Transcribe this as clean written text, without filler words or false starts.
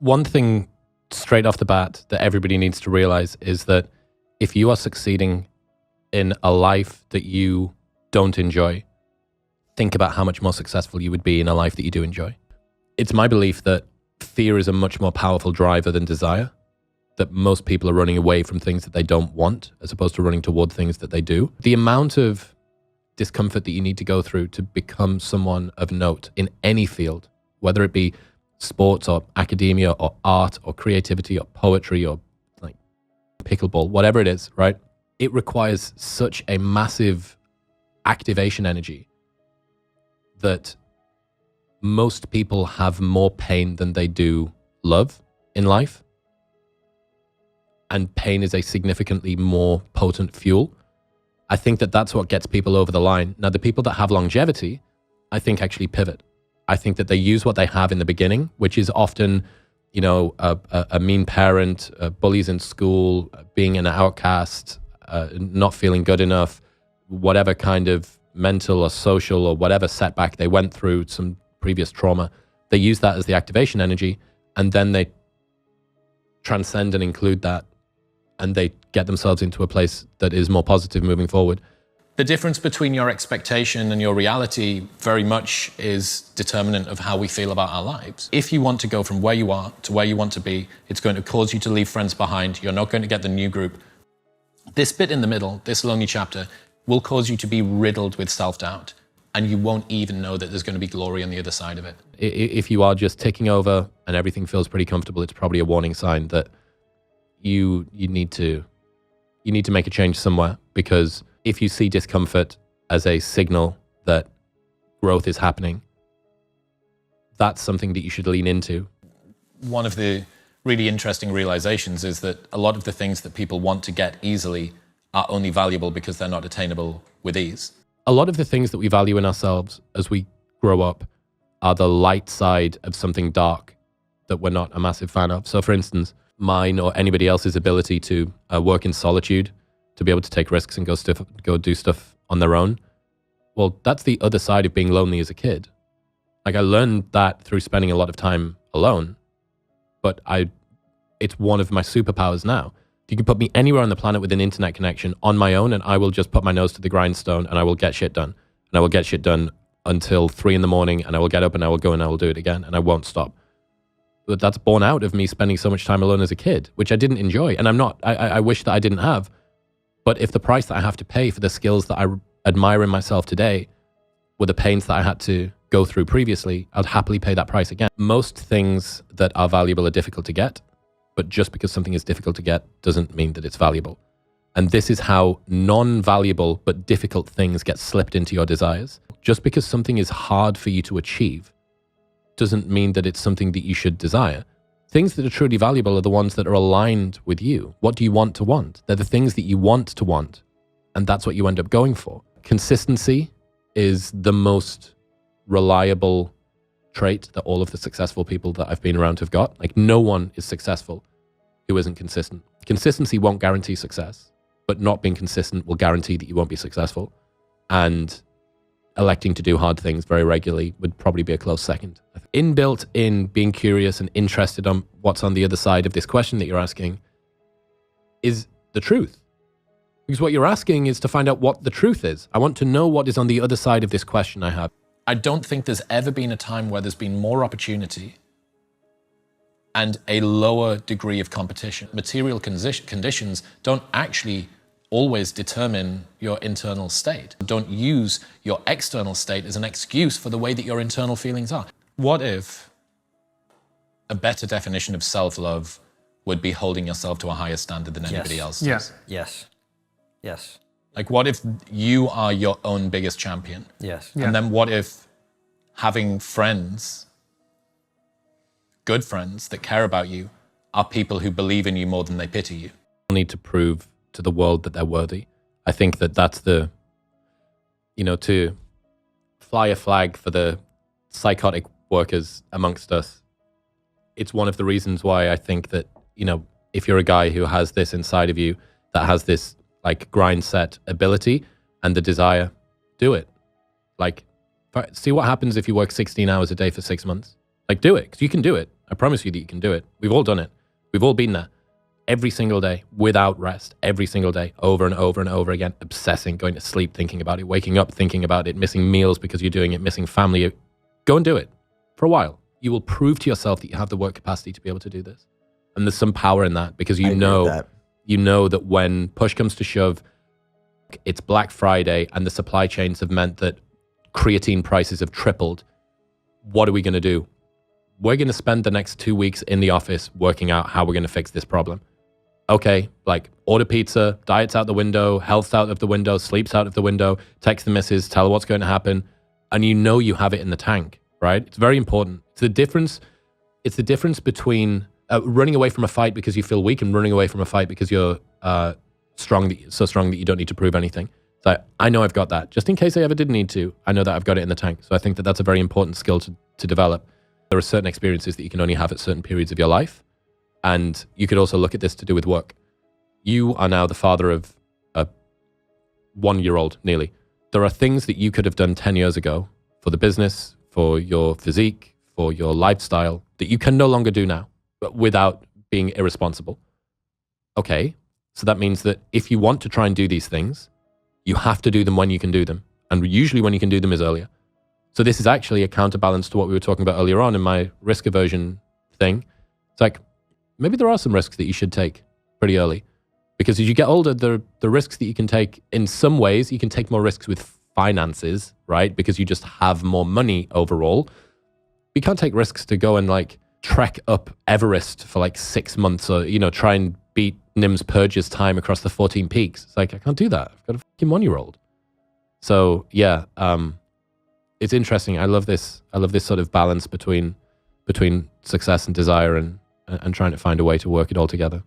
One thing straight off the bat that everybody needs to realize is that if you are succeeding in a life that you don't enjoy, think about how much more successful you would be in a life that you do enjoy. It's my belief that fear is a much more powerful driver than desire, that most people are running away from things that they don't want as opposed to running toward things that they do. The amount of discomfort that you need to go through to become someone of note in any field, whether it be sports or academia or art or creativity or poetry or like pickleball, whatever it is, right? It requires such a massive activation energy that most people have more pain than they do love in life. And pain is a significantly more potent fuel. I think that that's what gets people over the line. Now, the people that have longevity, I think actually pivot. I think that they use what they have in the beginning, which is often, you know, a mean parent, bullies in school, being an outcast, not feeling good enough, whatever kind of mental or social or whatever setback they went through, some previous trauma. They use that as the activation energy, and then they transcend and include that, and they get themselves into a place that is more positive moving forward. The difference between your expectation and your reality very much is determinant of how we feel about our lives. If you want to go from where you are to where you want to be, it's going to cause you to leave friends behind. You're not going to get the new group. This bit in the middle, this lonely chapter, will cause you to be riddled with self-doubt, and you won't even know that there's going to be glory on the other side of it. If you are just ticking over and everything feels pretty comfortable, it's probably a warning sign that you need to make a change somewhere, because if you see discomfort as a signal that growth is happening, that's something that you should lean into. One of the really interesting realizations is that a lot of the things that people want to get easily are only valuable because they're not attainable with ease. A lot of the things that we value in ourselves as we grow up are the light side of something dark that we're not a massive fan of. So for instance, mine or anybody else's ability to work in solitude, to be able to take risks and go do stuff on their own. Well, that's the other side of being lonely as a kid. Like, I learned that through spending a lot of time alone, but it's one of my superpowers now. You can put me anywhere on the planet with an internet connection on my own, and I will just put my nose to the grindstone and I will get shit done. And I will get shit done until 3 a.m, and I will get up and I will go and I will do it again, and I won't stop. But that's born out of me spending so much time alone as a kid, which I didn't enjoy. And I wish that I didn't have. But if the price that I have to pay for the skills that I admire in myself today were the pains that I had to go through previously, I'd happily pay that price again. Most things that are valuable are difficult to get, but just because something is difficult to get doesn't mean that it's valuable. And this is how non-valuable but difficult things get slipped into your desires. Just because something is hard for you to achieve doesn't mean that it's something that you should desire. Things that are truly valuable are the ones that are aligned with you. What do you want to want? They're the things that you want to want, and that's what you end up going for. Consistency is the most reliable trait that all of the successful people that I've been around have got. Like, no one is successful who isn't consistent. Consistency won't guarantee success, but not being consistent will guarantee that you won't be successful. And electing to do hard things very regularly would probably be a close second. Inbuilt in being curious and interested on what's on the other side of this question that you're asking is the truth. Because what you're asking is to find out what the truth is. I want to know what is on the other side of this question I have. I don't think there's ever been a time where there's been more opportunity and a lower degree of competition. Material conditions don't actually always determine your internal state. Don't use your external state as an excuse for the way that your internal feelings are. What if a better definition of self-love would be holding yourself to a higher standard than anybody else does? Yes. Like, what if you are your own biggest champion? Yes. And then what if having friends, good friends that care about you, are people who believe in you more than they pity you? You need to prove to the world that they're worthy. I think that that's the, to fly a flag for the psychotic workers amongst us. It's one of the reasons why I think that, if you're a guy who has this inside of you, that has this like grind set ability and the desire, do it. Like, see what happens if you work 16 hours a day for 6 months. Like, do it, because you can do it. I promise you that you can do it. We've all done it. We've all been there. Every single day, without rest, every single day, over and over and over again, obsessing, going to sleep, thinking about it, waking up, thinking about it, missing meals because you're doing it, missing family. Go and do it for a while. You will prove to yourself that you have the work capacity to be able to do this. And there's some power in that, because you know that when push comes to shove, it's Black Friday and the supply chains have meant that creatine prices have tripled. What are we going to do? We're going to spend the next 2 weeks in the office working out how we're going to fix this problem. Okay, like order pizza, diet's out the window, health's out of the window, sleep's out of the window, text the missus, tell her what's going to happen. And you know you have it in the tank, right? It's very important. It's the difference between running away from a fight because you feel weak and running away from a fight because you're so strong that you don't need to prove anything. So I know I've got that. Just in case I ever did need to, I know that I've got it in the tank. So I think that that's a very important skill to develop. There are certain experiences that you can only have at certain periods of your life. And you could also look at this to do with work. You are now the father of a 1-year-old, nearly. There are things that you could have done 10 years ago for the business, for your physique, for your lifestyle, that you can no longer do now, but without being irresponsible. Okay, so that means that if you want to try and do these things, you have to do them when you can do them. And usually when you can do them is earlier. So this is actually a counterbalance to what we were talking about earlier on in my risk aversion thing. It's like, maybe there are some risks that you should take pretty early, because as you get older, the risks that you can take, in some ways, you can take more risks with finances, right? Because you just have more money overall. You can't take risks to go and like trek up Everest for like 6 months, or, you know, try and beat Nim's Purge's time across the 14 peaks. It's like, I can't do that. I've got a fucking 1-year-old. So yeah, it's interesting. I love this sort of balance between success and desire, and trying to find a way to work it all together.